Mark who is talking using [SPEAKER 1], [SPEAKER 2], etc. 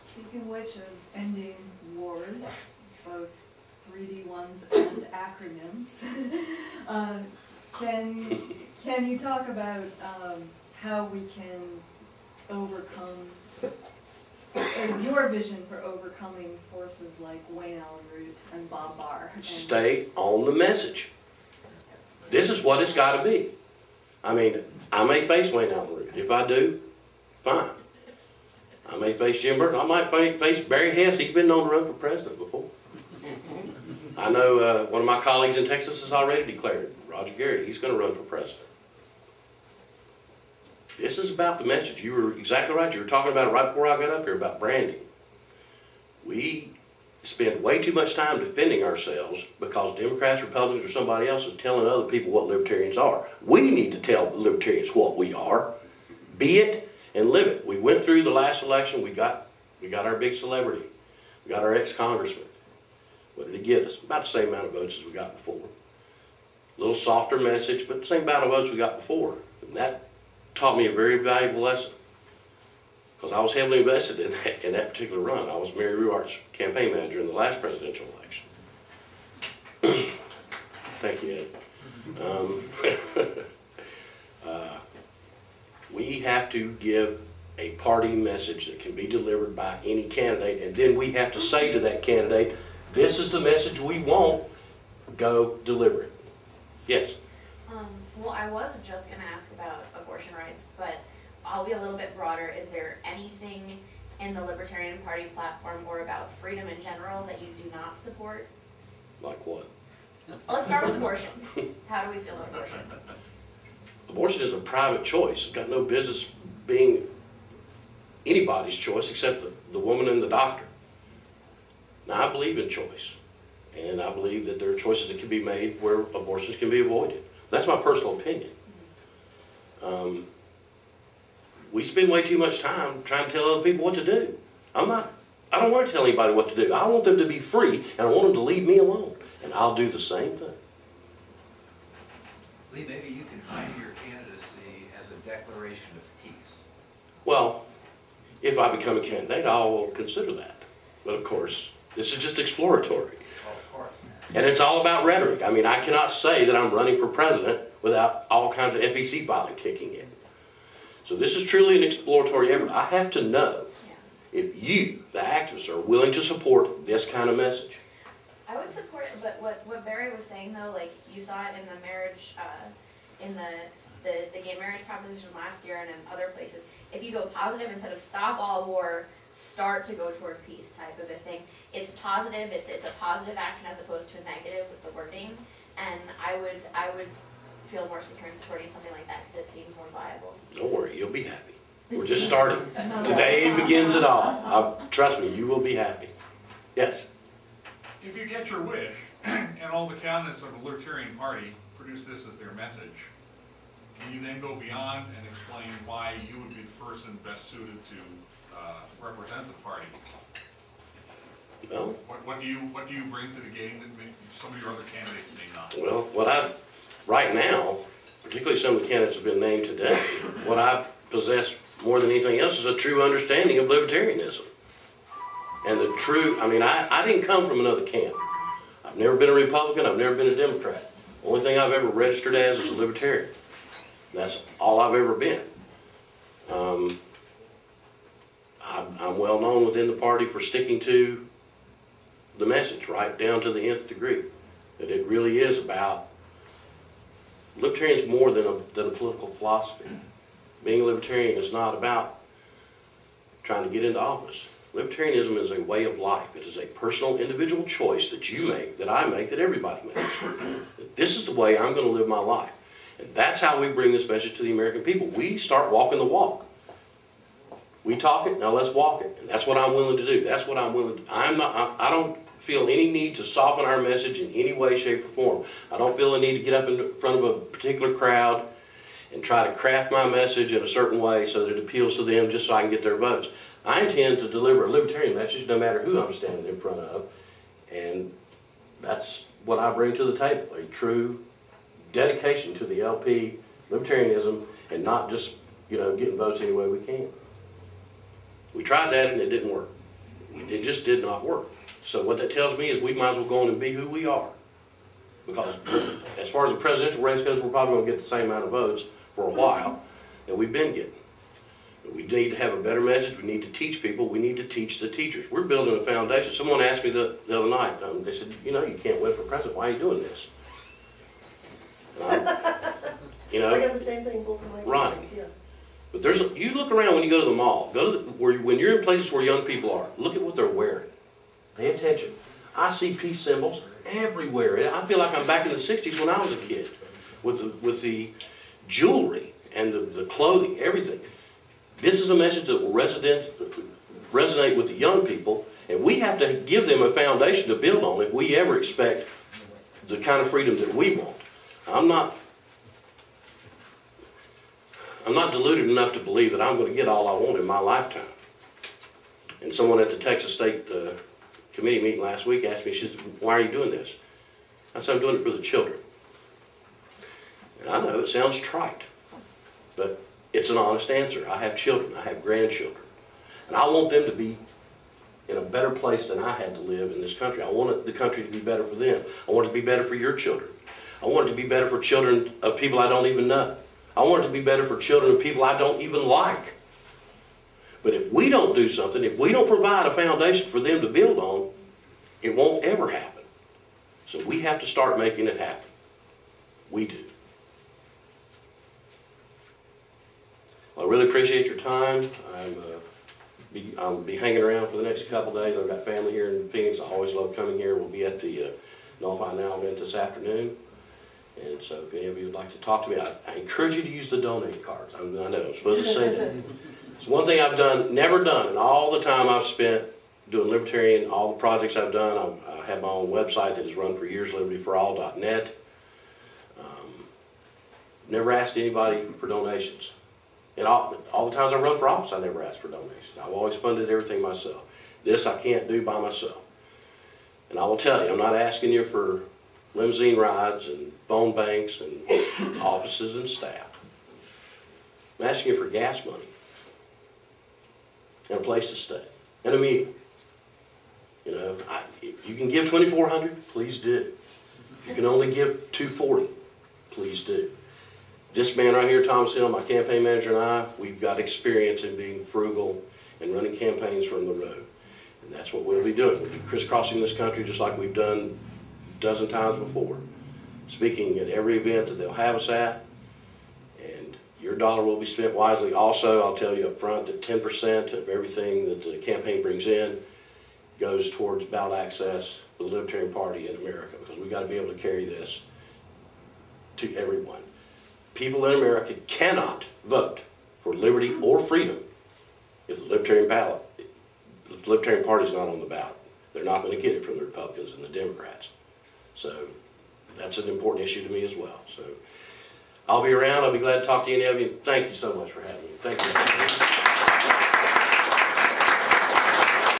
[SPEAKER 1] Speaking of which, of ending wars, both 3D ones and acronyms, can you talk about how we can overcome, your vision for overcoming forces like Wayne Allen Root and Bob Barr?
[SPEAKER 2] Stay on the message. This is what it's got to be. I mean, I may face Wayne Allen Root. If I do, fine. I may face Jim Burton. I might face Barry Hess. He's been known to run for president before. I know one of my colleagues in Texas has already declared, Roger Garrett, he's going to run for president. This is about the message. You were exactly right. You were talking about it right before I got up here about branding. We spend way too much time defending ourselves because Democrats, Republicans, or somebody else is telling other people what libertarians are. We need to tell libertarians what we are. Be it and live it. We went through the last election. We got our big celebrity. We got our ex-congressman. What did he get us? About the same amount of votes as we got before. A little softer message, but the same amount of votes we got before. And that taught me a very valuable lesson. Because I was heavily invested in that particular run. I was Mary Ruart's campaign manager in the last presidential election. Thank you, Ed. We have to give a party message that can be delivered by any candidate, and then we have to say to that candidate, this is the message we want, go deliver it. Yes?
[SPEAKER 3] Well, I was just going to ask about abortion rights, but I'll be a little bit broader. Is there anything in the Libertarian Party platform or about freedom in general that you do not support?
[SPEAKER 2] Like what?
[SPEAKER 3] Well, let's start with abortion. How do we feel about abortion?
[SPEAKER 2] Abortion is a private choice. It's got no business being anybody's choice except the woman and the doctor. Now, I believe in choice, and I believe that there are choices that can be made where abortions can be avoided. That's my personal opinion. We spend way too much time trying to tell other people what to do. I don't want to tell anybody what to do. I want them to be free, and I want them to leave me alone, and I'll do the same thing.
[SPEAKER 4] Lee, maybe you can frame your candidacy as a declaration of peace.
[SPEAKER 2] Well, if I become a candidate, I will consider that. But of course, this is just exploratory. And it's all about rhetoric. I mean, I cannot say that I'm running for president without all kinds of FEC filing kicking in. So this is truly an exploratory effort. I have to know if you, the activists, are willing to support this kind of message.
[SPEAKER 3] I would support it, but what Barry was saying though, like you saw it in the marriage, in the gay marriage proposition last year and in other places. If you go positive instead of stop all war, start to go toward peace type of a thing. It's positive. It's a positive action as opposed to a negative with the wording. And I would feel more secure in supporting something like that because it seems more viable.
[SPEAKER 2] Don't worry, you'll be happy. We're just starting. Today begins it all. Trust me, you will be happy. Yes?
[SPEAKER 5] If you get your wish, and all the candidates of the Libertarian Party produce this as their message, can you then go beyond and explain why you would be the person best suited to represent the party?
[SPEAKER 2] Well,
[SPEAKER 5] what do you bring to the game that some of your other candidates may not?
[SPEAKER 2] Well, right now, particularly some of the candidates have been named today, what I possess more than anything else is a true understanding of libertarianism. And the true, I mean, I didn't come from another camp. I've never been a Republican, I've never been a Democrat. The only thing I've ever registered as is a libertarian. That's all I've ever been. I'm well known within the party for sticking to the message right down to the nth degree. That it really is about, libertarian is more than a political philosophy. Being a libertarian is not about trying to get into office. Libertarianism is a way of life. It is a personal, individual choice that you make, that I make, that everybody makes. This is the way I'm going to live my life. And that's how we bring this message to the American people. We start walking the walk. We talk it, now let's walk it. And that's what I'm willing to do. That's what I'm willing to do. I don't feel any need to soften our message in any way, shape, or form. I don't feel a need to get up in front of a particular crowd and try to craft my message in a certain way so that it appeals to them just so I can get their votes. I intend to deliver a libertarian message no matter who I'm standing in front of, and that's what I bring to the table, a true dedication to the LP, libertarianism, and not just, getting votes any way we can. We tried that and it didn't work. It just did not work. So what that tells me is we might as well go on and be who we are. Because as far as the presidential race goes, we're probably gonna get the same amount of votes for a while that we've been getting. But we need to have a better message. We need to teach people. We need to teach the teachers. We're building a foundation. Someone asked me the other night, they said, you know, you can't win for president. Why are you doing this? You know,
[SPEAKER 6] I got the same thing both of my
[SPEAKER 2] right.
[SPEAKER 6] kids, yeah.
[SPEAKER 2] But you look around when you go to the mall, when you're in places where young people are, look at what they're wearing. Pay attention. I see peace symbols everywhere. I feel like I'm back in the 60s when I was a kid with the jewelry and the clothing, everything. This is a message that will resonate with the young people, and we have to give them a foundation to build on if we ever expect the kind of freedom that we want. I'm not deluded enough to believe that I'm going to get all I want in my lifetime. And someone at the Texas State Committee meeting last week asked me, she said, why are you doing this? I said, I'm doing it for the children. And I know it sounds trite, but it's an honest answer. I have children, I have grandchildren, and I want them to be in a better place than I had to live in this country. I want the country to be better for them. I want it to be better for your children. I want it to be better for children of people I don't even know. I want it to be better for children of people I don't even like. But if we don't do something, if we don't provide a foundation for them to build on, it won't ever happen. So we have to start making it happen. We do. Well, I really appreciate your time. I'll be hanging around for the next couple days. I've got family here in Phoenix. I always love coming here. We'll be at the Nullify Now event this afternoon. And so if any of you would like to talk to me, I encourage you to use the donate cards. I know I'm supposed to say that. It's one thing I've never done, and all the time I've spent doing Libertarian, all the projects I've done. I have my own website that has run for years, libertyforall.net. Never asked anybody for donations. And all the times I run for office, I never asked for donations. I've always funded everything myself. This I can't do by myself. And I will tell you, I'm not asking you for limousine rides and phone banks and offices and staff. I'm asking you for gas money and a place to stay and a meal. You know, if you can give $2,400, please do. If you can only give $240, please do. This man right here, Thomas Hill, my campaign manager, and I, we've got experience in being frugal and running campaigns from the road. And that's what we'll be doing. We'll be crisscrossing this country just like we've done a dozen times before. Speaking at every event that they'll have us at. And your dollar will be spent wisely. Also, I'll tell you up front that 10% of everything that the campaign brings in goes towards ballot access for the Libertarian Party in America, because we've got to be able to carry this to everyone. People in America cannot vote for liberty or freedom if the Libertarian Party is not on the ballot. They're not going to get it from the Republicans and the Democrats. So that's an important issue to me as well. So I'll be around. I'll be glad to talk to any of you. Thank you so much for having me. Thank you.